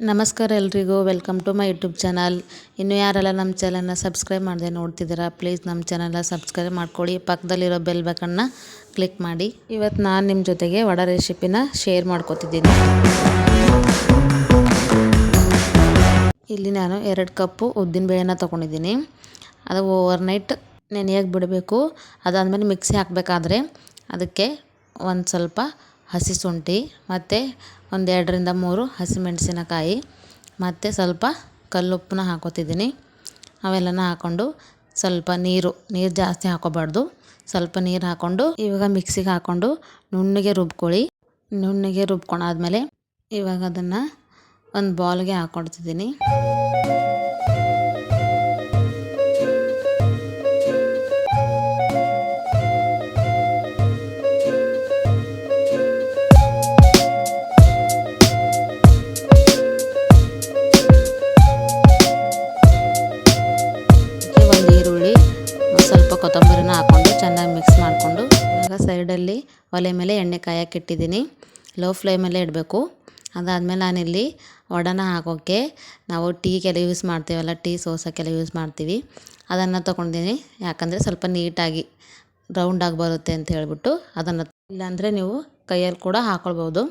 ನಮಸ್ಕಾರ ಎಲ್ರಿಗೂ, welcome to my YouTube channel. ಇನ್ನು ಯಾರೆಲ್ಲ ನಮ್ಮ ಚಾನಲ್ನ ಸಬ್ಸ್ಕ್ರೈಬ್ ಮಾಡದೆ ನೋಡ್ತಿದ್ದೀರಾ, ಪ್ಲೀಸ್ ನಮ್ಮ ಚಾನಲ್ನ ಸಬ್ಸ್ಕ್ರೈಬ್ ಮಾಡ್ಕೊಳ್ಳಿ. ಪಕ್ಕದಲ್ಲಿರೋ ಬೆಲ್ ಬಟನ್ನ ಕ್ಲಿಕ್ ಮಾಡಿ. ಇವತ್ತು ನಾನು ನಿಮ್ಮ ಜೊತೆಗೆ ವಡೆ ರೆಸಿಪಿನ ಶೇರ್ ಮಾಡ್ಕೊತಿದ್ದೀನಿ. ಇಲ್ಲಿ ನಾನು 2 ಕಪ್ಪು ಉದ್ದಿನಬೇಳೆನ ತೊಗೊಂಡಿದ್ದೀನಿ. ಅದು ಓವರ್ನೈಟ್ ನೆನೆಯೋಕೆ ಬಿಡಬೇಕು. ಅದಾದಮೇಲೆ ಮಿಕ್ಸಿ ಹಾಕಬೇಕಾದ್ರೆ ಅದಕ್ಕೆ ಒಂದು ಸ್ವಲ್ಪ ಹಸಿ ಶುಂಠಿ ಮತ್ತು ಒಂದು 2ರಿಂದ 3 ಹಸಿಮೆಣಸಿನಕಾಯಿ ಮತ್ತು ಸ್ವಲ್ಪ ಕಲ್ಲುಪ್ಪನ್ನ ಹಾಕೋತಿದ್ದೀನಿ. ಅವೆಲ್ಲನ ಹಾಕ್ಕೊಂಡು ಸ್ವಲ್ಪ ನೀರು ಜಾಸ್ತಿ ಹಾಕೋಬಾರ್ದು, ಸ್ವಲ್ಪ ನೀರು ಹಾಕ್ಕೊಂಡು ಇವಾಗ ಮಿಕ್ಸಿಗೆ ಹಾಕ್ಕೊಂಡು ನುಣ್ಣಗೆ ರುಬ್ಕೊಳ್ಳಿ. ನುಣ್ಣಗೆ ರುಬ್ಕೊಂಡಾದ್ಮೇಲೆ ಇವಾಗ ಅದನ್ನು ಒಂದು ಬೌಲ್ಗೆ ಹಾಕ್ಕೊಡ್ತಿದ್ದೀನಿ. ಸ್ವಲ್ಪ ಕೊತ್ತಂಬರಿನ ಹಾಕ್ಕೊಂಡು ಚೆನ್ನಾಗಿ ಮಿಕ್ಸ್ ಮಾಡಿಕೊಂಡು ಇವಾಗ ಸೈಡಲ್ಲಿ ಒಲೆ ಮೇಲೆ ಎಣ್ಣೆ ಕಾಯಕ್ಕೆ ಇಟ್ಟಿದ್ದೀನಿ. ಲೋ ಫ್ಲೇಮಲ್ಲೇ ಇಡಬೇಕು. ಅದಾದಮೇಲೆ ನಾನಿಲ್ಲಿ ವಡೆನ ಹಾಕೋಕ್ಕೆ ನಾವು ಟೀಗೆಲ್ಲ ಯೂಸ್ ಮಾಡ್ತೀವಲ್ಲ, ಟೀ ಸೋಸೋಕ್ಕೆಲ್ಲ ಯೂಸ್ ಮಾಡ್ತೀವಿ, ಅದನ್ನು ತೊಗೊಂಡಿದ್ದೀನಿ. ಯಾಕಂದರೆ ಸ್ವಲ್ಪ ನೀಟಾಗಿ ರೌಂಡಾಗಿ ಬರುತ್ತೆ ಅಂತ ಹೇಳ್ಬಿಟ್ಟು ಅದನ್ನು, ಇಲ್ಲಾಂದರೆ ನೀವು ಕೈಯಲ್ಲಿ ಕೂಡ ಹಾಕ್ಕೊಳ್ಬೋದು.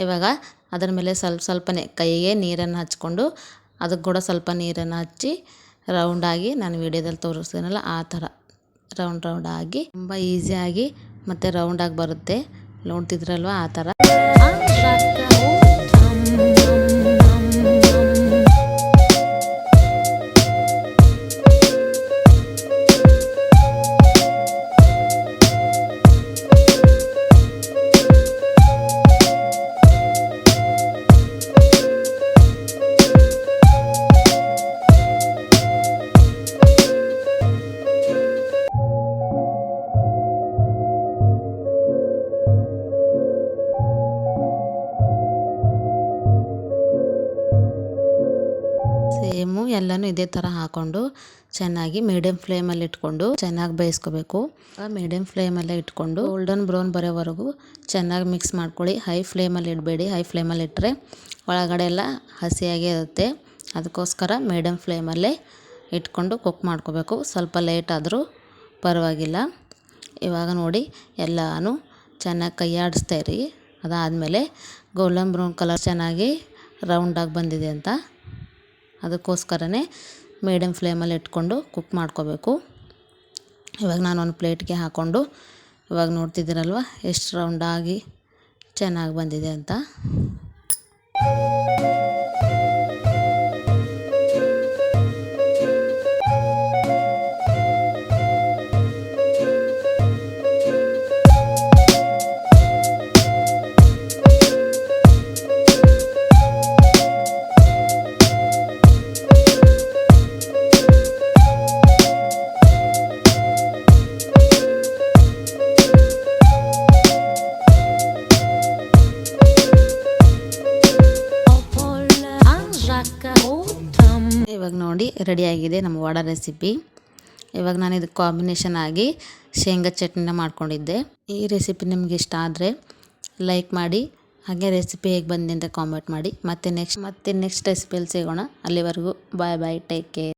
ಇವಾಗ ಅದರ ಮೇಲೆ ಸ್ವಲ್ಪನೇ ಕೈಗೆ ನೀರನ್ನು ಹಚ್ಕೊಂಡು ಅದಕ್ಕೆ ಕೂಡ ಸ್ವಲ್ಪ ನೀರನ್ನು ಹಚ್ಚಿ ರೌಂಡಾಗಿ ನಾನು ವೀಡಿಯೋದಲ್ಲಿ ತೋರಿಸ್ತೀನಲ್ಲ ಆ ಥರ ರೌಂಡಾಗಿ ತುಂಬ ಈಸಿಯಾಗಿ ಮತ್ತು ರೌಂಡಾಗಿ ಬರುತ್ತೆ. ನೋಡ್ತಿದ್ರಲ್ವ ಆ ಥರ. ಸೇಮು ಎಲ್ಲನೂ ಇದೇ ಥರ ಹಾಕ್ಕೊಂಡು ಚೆನ್ನಾಗಿ ಮೀಡಿಯಮ್ ಫ್ಲೇಮಲ್ಲಿ ಇಟ್ಕೊಂಡು ಚೆನ್ನಾಗಿ ಬೇಯಿಸ್ಕೋಬೇಕು. ಮೀಡಿಯಮ್ ಫ್ಲೇಮಲ್ಲೇ ಇಟ್ಕೊಂಡು ಗೋಲ್ಡನ್ ಬ್ರೌನ್ ಬರೋವರೆಗೂ ಚೆನ್ನಾಗಿ ಮಿಕ್ಸ್ ಮಾಡ್ಕೊಳ್ಳಿ. ಹೈ ಫ್ಲೇಮಲ್ಲಿ ಇಡಬೇಡಿ. ಹೈ ಫ್ಲೇಮಲ್ಲಿ ಇಟ್ಟರೆ ಒಳಗಡೆ ಎಲ್ಲ ಹಸಿಯಾಗೇ ಇರುತ್ತೆ. ಅದಕ್ಕೋಸ್ಕರ ಮೀಡಿಯಮ್ ಫ್ಲೇಮಲ್ಲೇ ಇಟ್ಕೊಂಡು ಕುಕ್ ಮಾಡ್ಕೋಬೇಕು. ಸ್ವಲ್ಪ ಲೇಟ್ ಆದರೂ ಪರವಾಗಿಲ್ಲ. ಇವಾಗ ನೋಡಿ ಎಲ್ಲನೂ ಚೆನ್ನಾಗಿ ಕೈ ಆಡಿಸ್ತಾ ಇರಿ. ಅದಾದಮೇಲೆ ಗೋಲ್ಡನ್ ಬ್ರೌನ್ ಕಲರ್ ಚೆನ್ನಾಗಿ ರೌಂಡಾಗಿ ಬಂದಿದೆ ಅಂತ, ಅದಕ್ಕೋಸ್ಕರನೇ ಮೀಡಿಯಮ್ ಫ್ಲೇಮಲ್ಲಿ ಇಟ್ಕೊಂಡು ಕುಕ್ ಮಾಡ್ಕೋಬೇಕು. ಇವಾಗ ನಾನು ಒಂದು ಪ್ಲೇಟ್ಗೆ ಹಾಕ್ಕೊಂಡು ಇವಾಗ ನೋಡ್ತಿದ್ದೀರಲ್ವ ಎಷ್ಟು ರೌಂಡಾಗಿ ಚೆನ್ನಾಗಿ ಬಂದಿದೆ ಅಂತ. ಇವಾಗ ನೋಡಿ ರೆಡಿಯಾಗಿದೆ ನಮ್ಮ ವಡೆ ರೆಸಿಪಿ. ಇವಾಗ ನಾನು ಇದಕ್ಕೆ ಕಾಂಬಿನೇಷನ್ ಆಗಿ ಶೇಂಗಾ ಚಟ್ನಿನ ಮಾಡ್ಕೊಂಡಿದ್ದೆ. ಈ ರೆಸಿಪಿ ನಿಮ್ಗೆ ಇಷ್ಟ ಆದರೆ ಲೈಕ್ ಮಾಡಿ, ಹಾಗೆ ರೆಸಿಪಿ ಹೇಗೆ ಬಂದಿದೆ ಅಂತ ಕಾಮೆಂಟ್ ಮಾಡಿ. ಮತ್ತೆ ನೆಕ್ಸ್ಟ್ ರೆಸಿಪಿಯಲ್ಲಿ ಸಿಗೋಣ. ಅಲ್ಲಿವರೆಗೂ ಬಾಯ್ ಬಾಯ್, ಟೇಕ್ ಕೇರ್.